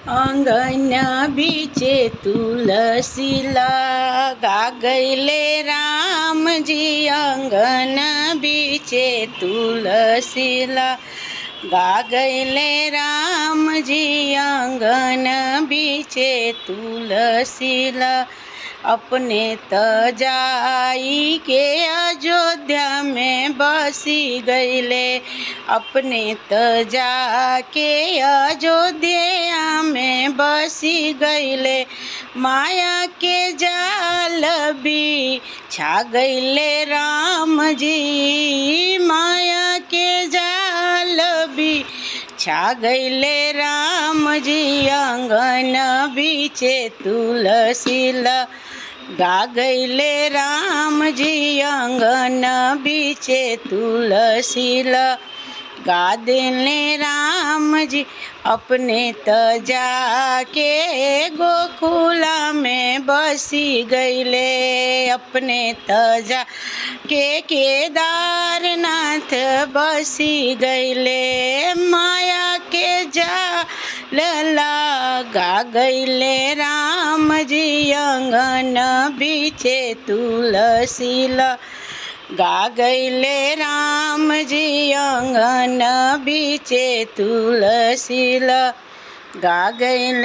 अंगन बीचे तुलसीला गा गईले राम जी। अंगन बीचे तुलसीला गा गईले राम जी। अंगन बीचे तुलसीला अपने तजाई के अयोध्या में बसी गईले। अपने तजा के अयोध्या में बसी गईले। माया के जाल भी छा गईले राम जी। माया के जाल भी छा गईले राम जी। अंगन बीचे तुलसीला गा गईले राम जी। अंगन बीचे तुलसीला गा देले राम जी। अपने तजा के गोकुला में बसी गईले। अपने तजा के केदारनाथ बसी गईले। माया के जालला गा गईले राम जी। अंगन बीचे तुलसीला गा गईले राम जी। अंगन बीचे तुलसीला गा गईले।